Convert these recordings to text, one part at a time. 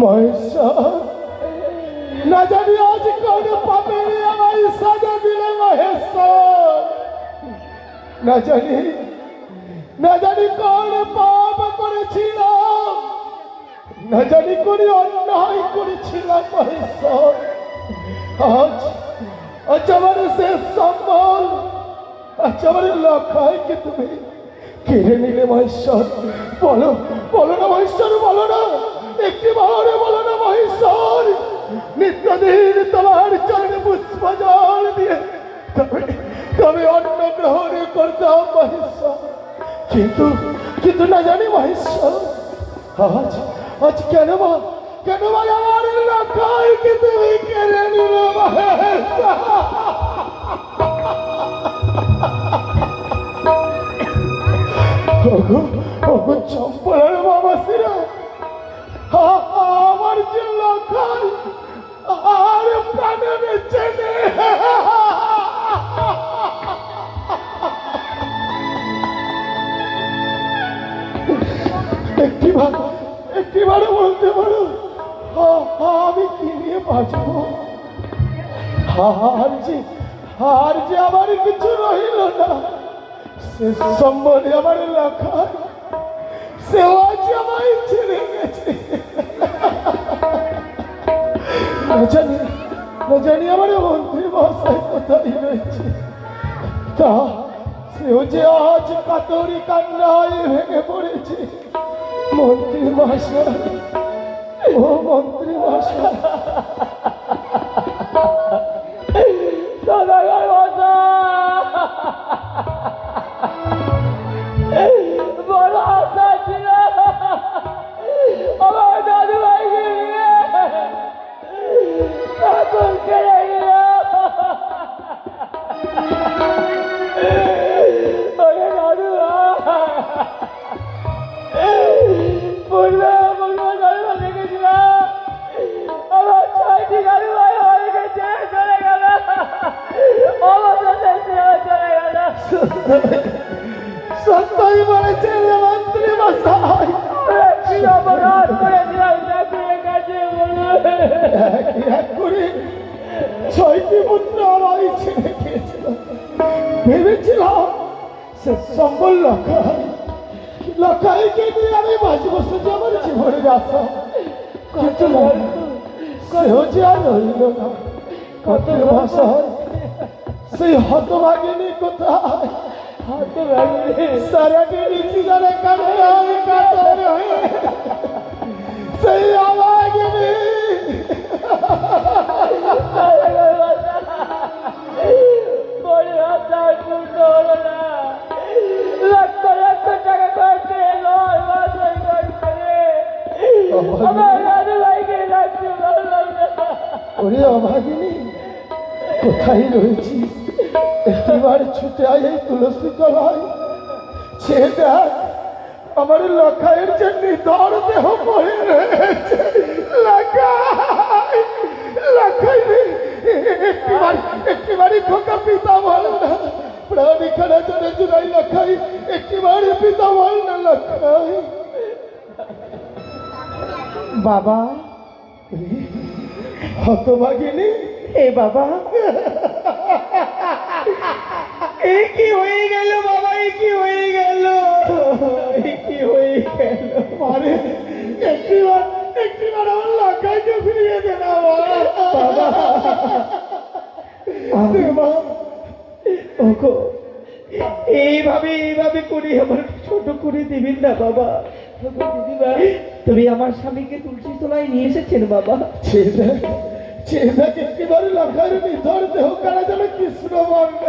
মহেশ্বর, না জানি আজ কোন পাপে আমায় সাজা দিলে মহেশ্বর। না জানি কোন পাপ করেছিলাম, না জানি কোন অন্যায় করেছিলাম মহেশ্বর। আজ আজ আমার শেষ সম্বল, আজ আমার লক্ষাইকে তুমি কেড়ে নিলে মহেশ্বর। বলো বলো না মহেশ্বর, বলো না, একটি বারে বলো না মহেশ্বর। নিত্যদিন তোমার চরণে পুষ্প জল দিয়ে তবে অন্ন গ্রহণ করতাম মহেশ্বর। কিন্তু কিন্তু না জানি মহেশ্বর, আজ আজ কেন ভাই আমার লক্ষাইকে তুমি কেড়ে নিলে মহেশ্বর। চম্পলার বাবাসীরা, আমার যে লক্ষাই আর প্রাণে বেঁচে নেই। একটিবারে বলতে পারো আমি কি নিয়ে বাঁচবো? আর যে আমার কিছু রইল না, সে সম্বলে আমার লক্ষাই সেও আজ আমায় ছেড়ে গেছে। না জানি আমার মন্ত্রী মশাই কোথায় রয়েছে, তা সেও যে আজ কাতরি কান্নায় ভেঙে পড়েছে। মন্ত্রী মশাই, ও মন্ত্রী মশাই, বড় আশা ছিল আমার দাদু ভাইকে নিয়ে এখন কেড়ে গেল। দাদু পূর্বে দাদু ভাই দেখেছিলাম আমার 6টি দাদু ভাই আমাকে ছেড়ে চলে গেল, অবশেষে সেও চলে গেল। সত্যই বলেছেন মন্ত্রী মশাই। কি অপরাধ করেছিলাম ঠাকুরের কাছে বলুন। এক করে 6টি পুত্র আমায় ছেড়ে গিয়েছিল। ভেবেছিলাম সে সম্বল লক্ষাইকে নিয়ে আমি বাঁচবো, সে যে আমার জীবনের আশা। কিন্তু সেও যে আর রইল না। কত মশাই, সেই হতভাগিনী কোথায়? সারাদিন সিগারে কাটার হয়ে সেই অভাগিনী লক্ষ লক্ষ টাকা খরচ আমার দাদু ভাইকে রাখতে পারলাম না। ওরে অভাগিনী, কোথায় রয়েছিস? একবার ছুটে আয় এই তুলসী তলায়, সে দেখ আমার লক্ষাইয়ের যে নিথর দেহ পড়ে রয়েছে। একটিবারই খোকা পিতা বল না, প্রাণীখানা জনে জুড়াই লক্ষাই, একটিবারই পিতা বল না লক্ষাই। বাবা, হতভাগিনী, এ বাবা, এ কি হয়ে গেল বাবা, এ কি হয়ে গেল, এ কি হয়ে গেল? মানে একটিবার আমার লক্ষাইকে ফিরিয়ে দে না বাবা। ওগো, এইভাবে করে আমার ছোট করে দিবেন না বাবা। দিদিমা, তুমি আমার স্বামীকে তুলসী তলায় নিয়ে এসেছেন বাবা। একটিবার লক্ষাইয়ের নিথর দেহ কারা যেন কৃষ্ণ বর্ণ।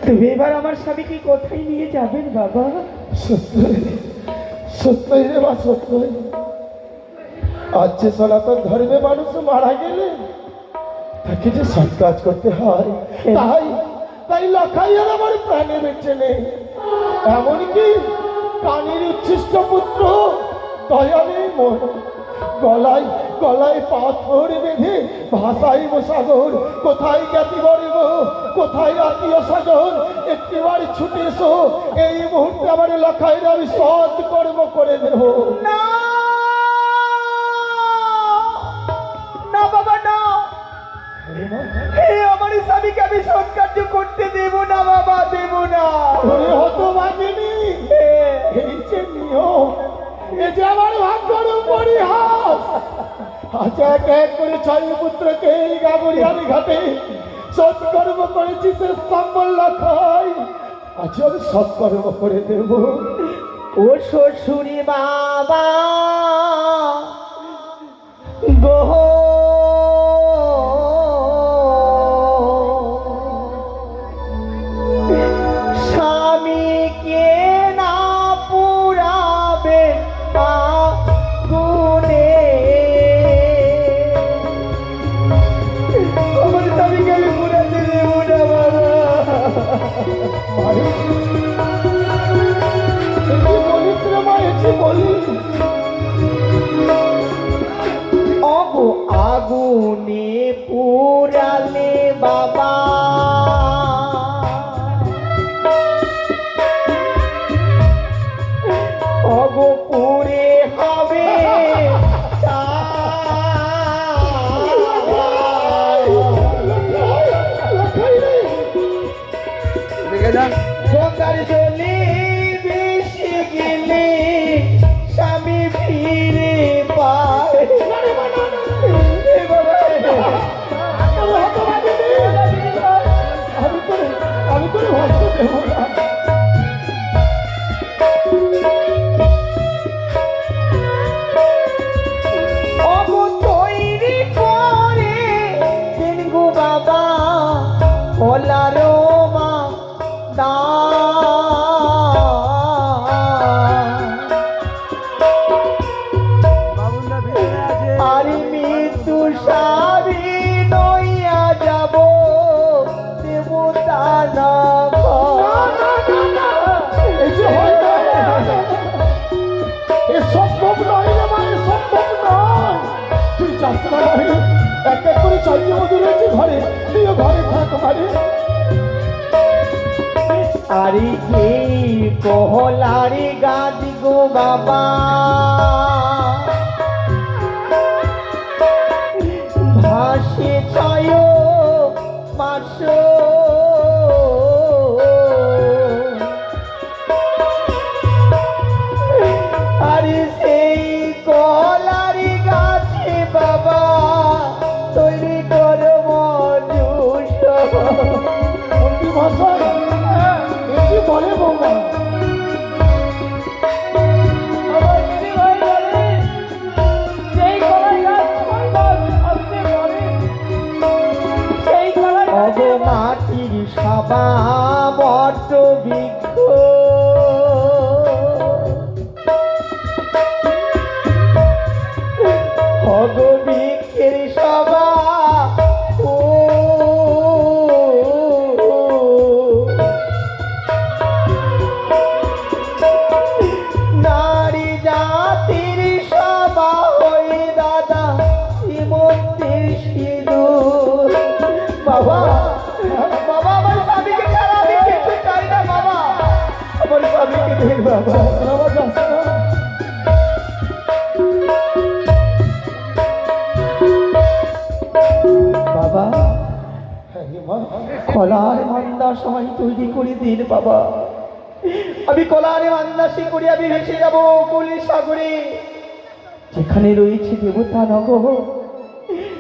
তুমি এবার আমার স্বামীকে কোথায় নিয়ে যাবেন বাবা? সত্যই রে বা সত্যই, আজ যে সনাতন ধর্মে মানুষ মারা গেলে তাকে যে সৎ কাজ করতে হয়, তাই লক্ষাইয়ের আমার প্রাণে বেঁচে নেই। এমনকি কানির উচ্ছিষ্ট পুত্র দয়ালে মন গলায় পাথর বেঁধে ভাষাইব সাগর। কোথায় জ্ঞাতি বর্গ, কোথায় আত্মীয় স্বজন, একটিবার ছুটে এসো, এই মুহূর্তে আমার লক্ষাইয়ের আমি সৎ কর্ম করে দেব। না আমার স্বামীকে আমি সৎকার্য করতে দেব না বাবা, দেব না। ওরে হতভাগিনী, এই যে নিয়ম, এ যে আমার ভাগ্যের পরিহাস। আজ এক এক করে 6 পুত্রকে এই গাবরিয়ার ঘাটে সৎকর্ম করেছি, সে সম্বল লখাই। আজ আমি সৎকর্ম করে দেব। ও শ্বশুরি বাবা গো, স্বামীকে না পুরাবে আগুনে, আমার স্বামীকে আমি পুরাতে দেব না বাবা। মারে, এটি বলিস রে মা, এটি বলিস। অগো আগুনে পুরালে বাবা অগো পুরে হবে গঙ্গার জলে বেশি গেলে স্বামী ফিরে পায়। এ বাবা, আমি করে ভাবতে দেবো না। অগো তৈরি করে দিন গো বাবা ওলারো মা দা, আর মৃত্যু সারি নইয়া যাব দেবতা না। এই যে হয় না, এ সম্ভব নয় রে মা, এ সম্ভব নয়। তুই যাস না বাড়ি, এক এক করে 6 মধু রয়েছে ঘরে, তুইও ঘরে থাক বাড়ি। আরে যে কহলারি গাছ গো বাবা ভাসে 6 মাস, আরে সেই কহলারি গাছে বাবা তৈরি করো মজুস। অন্তি ভাষা এই যে বলে বৌমা, আমার দিদি ভাই বলে, যেই কলাই গাছ 6 মাস আসতে পারে, সেই কলাই অগ গাছে মাটির সাবা বড্ড বৃক্ষ, অগ বৃক্ষের সবা ও নারী জাতির সবা হয়ে দাদা শ্রীমন্তের সিঁদুর। বাবা, বাবা আমার স্বামীকে ছাড়া আমি কিছু চাই না বাবা, আমার স্বামীকে দেন বাবা। বাবা যাস না। বাবা হ্যাঁ রে মা, কলার মান্দা সময় তৈরি করে দিন বাবা, আমি কলারে মান্দাসি করে আমি ভেসে যাবো কুলি সাগরে, যেখানে রয়েছে দেবতা নগর,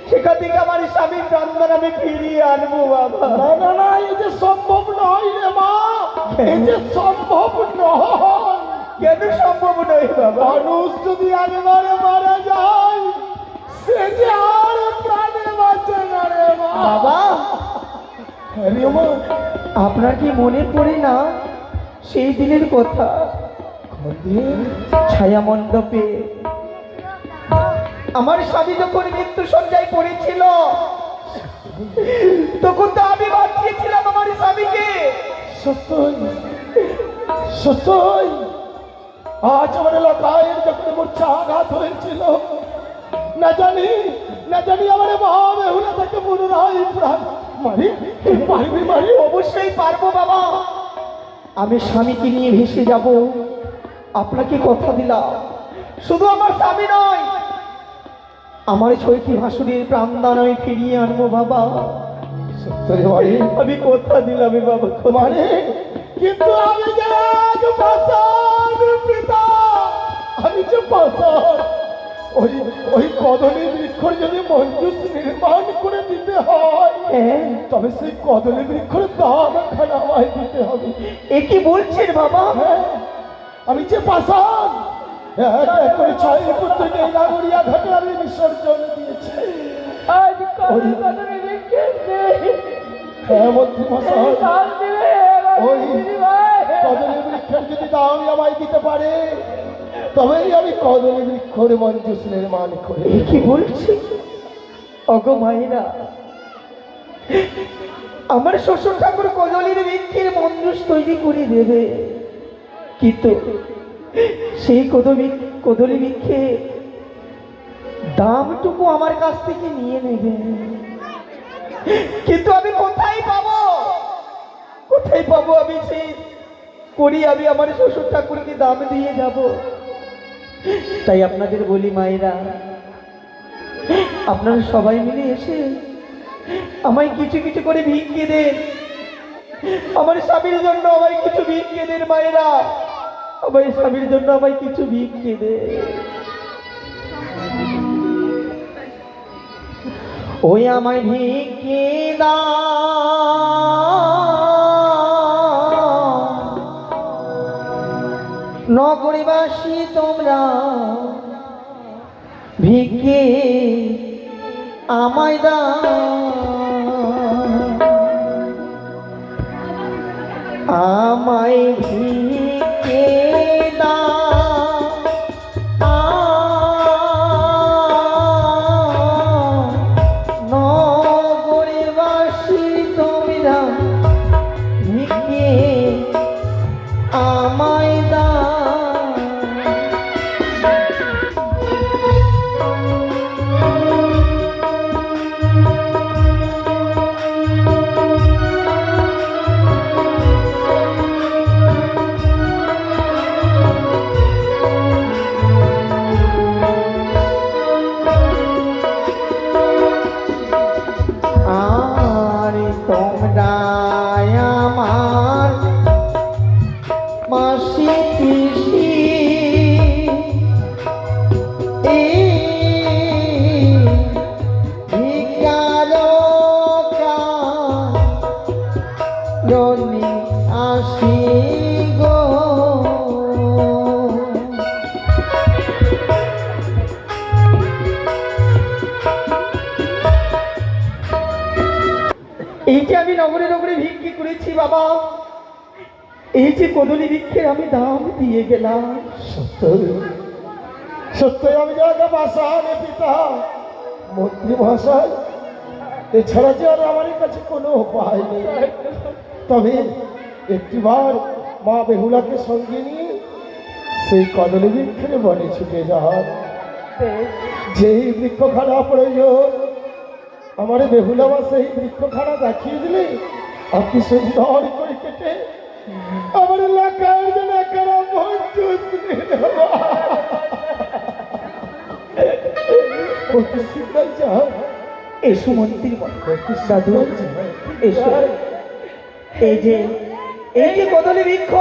সেখান থেকে আমার স্বামীর প্রাণদান আমি ফিরিয়ে আনবো বাবা। না না না, এই যে সম্ভব নয় রে মা, এই যে সম্ভব নয়। কেন সম্ভব নয় বাবা? মানুষ যদি একবারে মারা যায়, সে যে আর প্রাণে বাঁচে না রে মা। বাবা, হ্যাঁ রে মা, আপনার কি মনে পড়ে না সেই দিনের কথা? কোনদিন? ছায়া মণ্ডপে আমার স্বামী যখন মৃত্যু সজ্জায় পড়েছিল, তখন তো আমি বাঁচিয়েছিলাম আমার স্বামীকে। সত্যই সত্যই, আজ আমার এলাকায় যখন মূর্ছা আঘাত হয়েছিল, না জানি আমার মা বেহুলা থেকে পুনরায় প্রাণ মারি পারবি মারি। অবশ্যই পারবো বাবা, আমি স্বামীকে নিয়ে ভেসে যাব, আপনাকে কথা দিলাম। শুধু আমার স্বামী নয়, আমার ছয়টি ভাসুরের প্রাণদান আমি ফিরিয়ে আনবো বাবা। সত্যি মানিক, আমি কথা দিলাম বাবা, মানিক, কিন্তু আমি যে এক পাষাণ পিতা, আমি যে পাষাণ। ওই ওই কদলী বৃক্ষর যদি মঞ্জুস নির্মাণ করে দিতে হয়, হ্যাঁ, তবে সেই কদলী বৃক্ষের দাম খানা আমায় দিতে হবে। এ কি বলছেন বাবা? হ্যাঁ, আমি যে পাষাণ, এক এক করে 6 পুত্রকে এই নাগরিয়া ঘাটে আমি বিসর্জন দিয়েছি। আজ কদম কদমে দেখতে হ্যাঁ মন্ত্রী মশাই, দান দিলে ওই দিদি ভাই। কদলী বৃক্ষের যদি দাম আমায় দিতে পারে, তবেই আমি কদলী বৃক্ষের মঞ্জুস নির্মাণ করে এ কি বলছে? অগো মায়েরা, আমার শ্বশুর ঠাকুর কদলীর বৃক্ষের মঞ্জুস তৈরি করে দেবে, কিন্তু সেই কদলী বৃক্ষে দামটুকু আমার কাছ থেকে নিয়ে নেবে। কিন্তু আমি কোথায় পাবো? কোথায় পাবো আমি সেই করি? আমি আমার শ্বশুর ঠাকুরকে দাম দিয়ে যাব। তাই আপনাদের বলি মায়েরা, আপনারা সবাই মিলে এসে আমায় কিছু কিছু করে ভিক্ষে দেন। আমার স্বামীর জন্য আমায় কিছু ভিক্ষে দেন মায়েরা, আমার স্বামীর জন্য আমায় কিছু ভিক্ষে দেন। ওই আমায় ভিক্ষে দাও, নগরবাসী তোমরা ভিক্ষে আমায় দাও, আমায় ভিক্ষে দাও, নগরবাসী তোমরা ভিক্ষে আমায় দাও। আর তোমরা আমার মাসি পিসি আসি গো, এই যে আমি নগরে নগরে ভিক্ষি করেছি বাবা, এই যে কদলী বৃক্ষের আমি দাম দিয়ে গেলাম। সত্যই সত্যই আমি যাকে পাষাণ পিতা, মন্ত্রী মহাশয়, এছাড়া যে আর আমার কাছে কোনো উপায় নেই। তবে একটিবার মা বেহুলাকে সঙ্গে নিয়ে সেই কদলী বৃক্ষের বনে ছুটে যান। যেই বৃক্ষখানা প্রয়োজন, আমার বেহুলা মা সেই বৃক্ষখানা দেখিয়ে দিলে আপনি সুন্দর করে কেটে আমার এলাকার এলাকার মঞ্জুস এসো মন্ত্রী দাদু, এসো। এই যে কদলী বৃক্ষ,